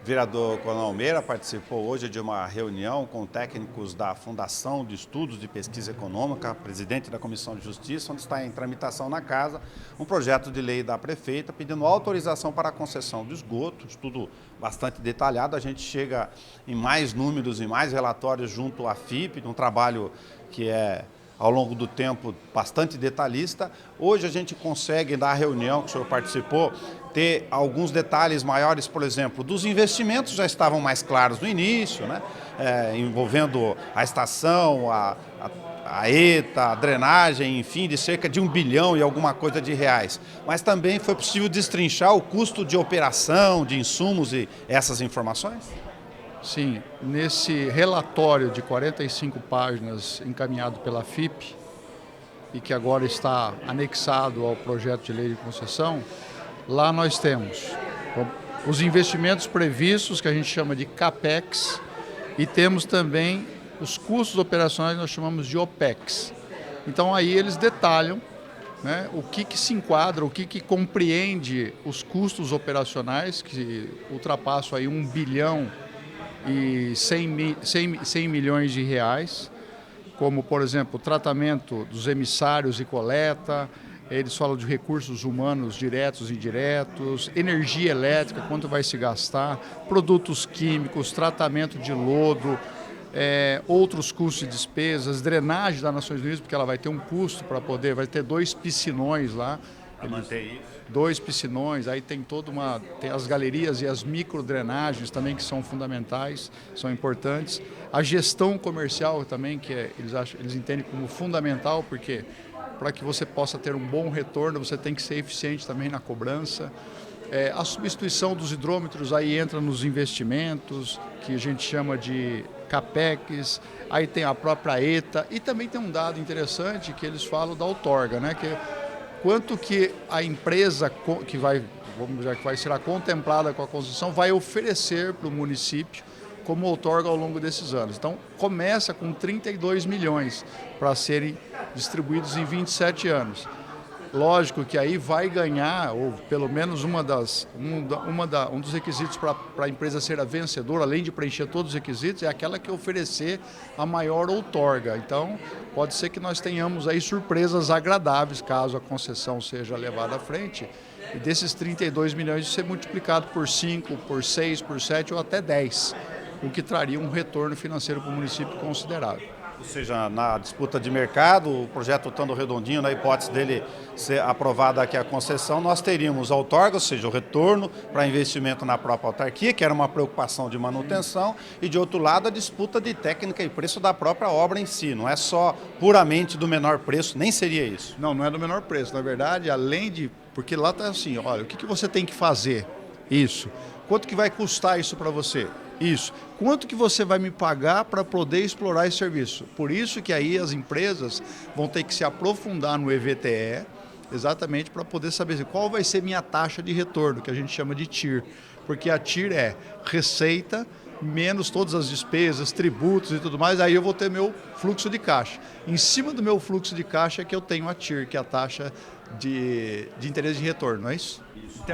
O vereador Coronel Almeida participou hoje de uma reunião com técnicos da Fundação de Estudos de Pesquisa Econômica, presidente da Comissão de Justiça, onde está em tramitação na casa um projeto de lei da prefeita pedindo autorização para a concessão do esgoto, estudo bastante detalhado. A gente chega em mais números e mais relatórios junto à FIP, um trabalho que é, ao longo do tempo, bastante detalhista. Hoje a gente consegue, na reunião que o senhor participou, ter alguns detalhes maiores, por exemplo, dos investimentos já estavam mais claros no início, né? Envolvendo a estação, a ETA, a drenagem, enfim, de cerca de 1 bilhão e alguma coisa de reais. Mas também foi possível destrinchar o custo de operação, de insumos e essas informações? Sim, nesse relatório de 45 páginas encaminhado pela FIP e que agora está anexado ao projeto de lei de concessão, lá nós temos os investimentos previstos, que a gente chama de CAPEX, e temos também os custos operacionais, que nós chamamos de OPEX. Então aí eles detalham, né, o que se enquadra, o que compreende os custos operacionais, que ultrapassam aí 1 bilhão e 100 milhões de reais, como, por exemplo, o tratamento dos emissários e coleta. Eles falam de recursos humanos diretos e indiretos, energia elétrica, quanto vai se gastar, produtos químicos, tratamento de lodo, outros custos e despesas, drenagem das Nações Unidas, porque ela vai ter um custo para poder, vai ter 2 piscinões lá. Para manter isso. 2 piscinões, aí tem tem as galerias e as microdrenagens também, que são fundamentais, são importantes. A gestão comercial também, que eles entendem como fundamental, porque para que você possa ter um bom retorno, você tem que ser eficiente também na cobrança. A substituição dos hidrômetros aí entra nos investimentos, que a gente chama de CAPEX, aí tem a própria ETA, e também tem um dado interessante que eles falam da outorga, né? Que quanto que a empresa que vai ser contemplada com a concessão vai oferecer para o município como outorga ao longo desses anos. Então, começa com 32 milhões para serem distribuídos em 27 anos. Lógico que aí vai ganhar, ou pelo menos um dos requisitos para a empresa ser a vencedora, além de preencher todos os requisitos, é aquela que oferecer a maior outorga. Então, pode ser que nós tenhamos aí surpresas agradáveis, caso a concessão seja levada à frente, e desses 32 milhões ser multiplicado por 5, por 6, por 7 ou até 10, o que traria um retorno financeiro para o município considerável. Ou seja, na disputa de mercado, o projeto estando redondinho, na hipótese dele ser aprovada aqui a concessão, nós teríamos a outorga, ou seja, o retorno para investimento na própria autarquia, que era uma preocupação de manutenção, e de outro lado a disputa de técnica e preço da própria obra em si, não é só puramente do menor preço, nem seria isso. Não é do menor preço, na verdade, além de... Porque lá está assim, olha, o que você tem que fazer? Isso. Quanto que vai custar isso para você? Isso. Quanto que você vai me pagar para poder explorar esse serviço? Por isso que aí as empresas vão ter que se aprofundar no EVTE, exatamente para poder saber qual vai ser minha taxa de retorno, que a gente chama de TIR. Porque a TIR é receita menos todas as despesas, tributos e tudo mais, aí eu vou ter meu fluxo de caixa. Em cima do meu fluxo de caixa é que eu tenho a TIR, que é a taxa de interesse de retorno, não é isso? Isso.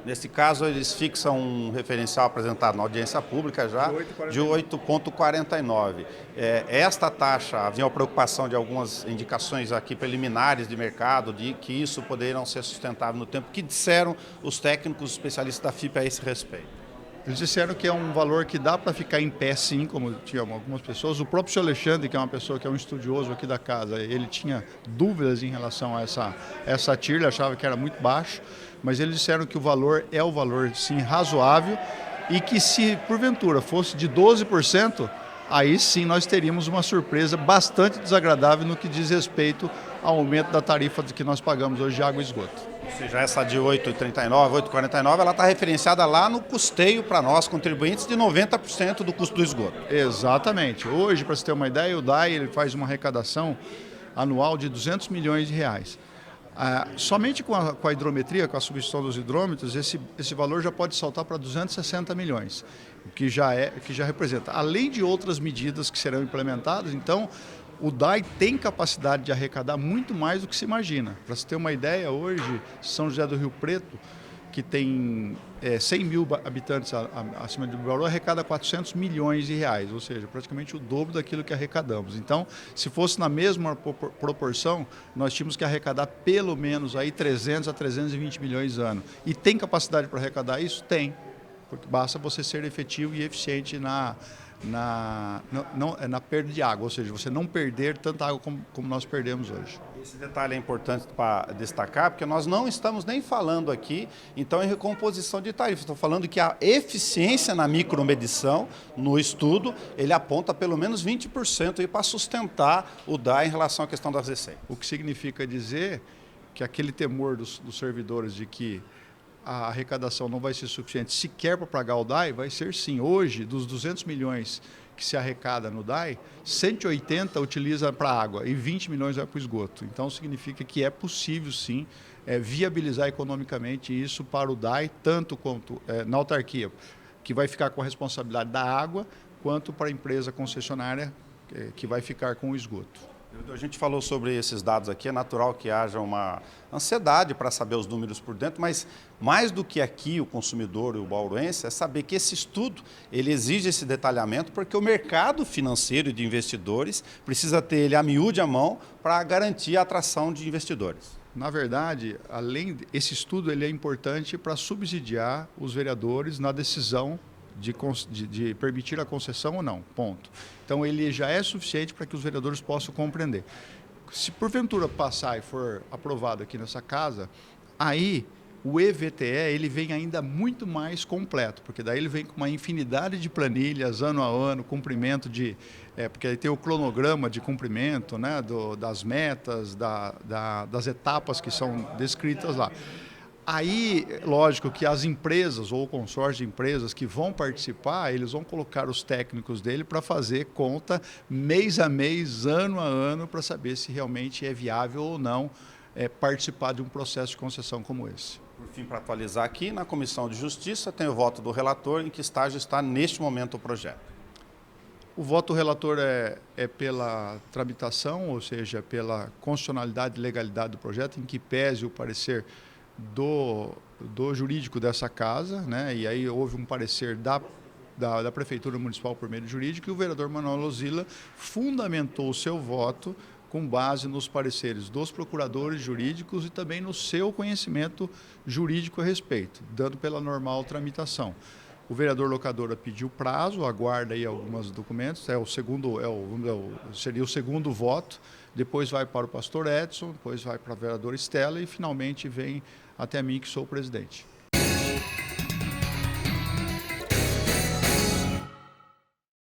Nesse caso, eles fixam um referencial apresentado na audiência pública já de 8,49. Esta taxa, havia uma preocupação de algumas indicações aqui preliminares de mercado, de que isso poderia não ser sustentável no tempo. O que disseram os técnicos especialistas da FIP a esse respeito? Eles disseram que é um valor que dá para ficar em pé, sim, como tinham algumas pessoas. O próprio senhor Alexandre, que é uma pessoa que é um estudioso aqui da casa, ele tinha dúvidas em relação a essa TIR, ele achava que era muito baixo, mas eles disseram que o valor é o valor, sim, razoável, e que se porventura fosse de 12%, aí sim nós teríamos uma surpresa bastante desagradável no que diz respeito ao aumento da tarifa que nós pagamos hoje de água e esgoto. Ou seja, essa de 8,39, 8,49, ela está referenciada lá no custeio para nós, contribuintes, de 90% do custo do esgoto. Exatamente. Hoje, para você ter uma ideia, o DAI ele faz uma arrecadação anual de 200 milhões de reais. Somente com a hidrometria, com a substituição dos hidrômetros, esse valor já pode saltar para 260 milhões, o que já representa. Além de outras medidas que serão implementadas, então, o DAI tem capacidade de arrecadar muito mais do que se imagina. Para você ter uma ideia, hoje, São José do Rio Preto, que tem 100 mil habitantes acima de Bauru, arrecada 400 milhões de reais, ou seja, praticamente o dobro daquilo que arrecadamos. Então, se fosse na mesma proporção, nós tínhamos que arrecadar pelo menos aí 300 a 320 milhões ano. E tem capacidade para arrecadar isso? Tem, porque basta você ser efetivo e eficiente na perda de água, ou seja, você não perder tanta água como nós perdemos hoje. Esse detalhe é importante para destacar, porque nós não estamos nem falando aqui, então, em recomposição de tarifa. Estou falando que a eficiência na micromedição, no estudo, ele aponta pelo menos 20% para sustentar o DAI em relação à questão das receitas. O que significa dizer que aquele temor dos servidores de que a arrecadação não vai ser suficiente sequer para pagar o DAI, vai ser sim. Hoje, dos 200 milhões que se arrecada no DAI, 180 utiliza para água e 20 milhões vai para o esgoto. Então, significa que é possível, sim, viabilizar economicamente isso para o DAI, tanto quanto na autarquia, que vai ficar com a responsabilidade da água, quanto para a empresa concessionária, que vai ficar com o esgoto. A gente falou sobre esses dados aqui, é natural que haja uma ansiedade para saber os números por dentro, mas mais do que aqui o consumidor e o bauruense é saber que esse estudo ele exige esse detalhamento porque o mercado financeiro e de investidores precisa ter ele a miúde à mão para garantir a atração de investidores. Na verdade, esse estudo ele é importante para subsidiar os vereadores na decisão de permitir a concessão ou não, ponto. Então, ele já é suficiente para que os vereadores possam compreender. Se porventura passar e for aprovado aqui nessa casa, aí o EVTE ele vem ainda muito mais completo, porque daí ele vem com uma infinidade de planilhas, ano a ano, cumprimento porque aí tem o cronograma de cumprimento, né, das metas, das etapas que são descritas lá. Aí, lógico que as empresas ou o consórcio de empresas que vão participar, eles vão colocar os técnicos dele para fazer conta mês a mês, ano a ano, para saber se realmente é viável ou não participar de um processo de concessão como esse. Por fim, para atualizar aqui, na Comissão de Justiça tem o voto do relator, em que estágio está neste momento o projeto. O voto do relator é pela tramitação, ou seja, pela constitucionalidade e legalidade do projeto, em que pese o parecer do jurídico dessa casa, né? E aí houve um parecer da Prefeitura Municipal por meio do jurídico, e o vereador Manuel Lozilla fundamentou o seu voto com base nos pareceres dos procuradores jurídicos e também no seu conhecimento jurídico a respeito, dando pela normal tramitação. O vereador Locadora pediu prazo, aguarda aí alguns documentos, seria o segundo voto, depois vai para o pastor Edson, depois vai para a vereadora Estela e finalmente vem até mim, que sou o presidente.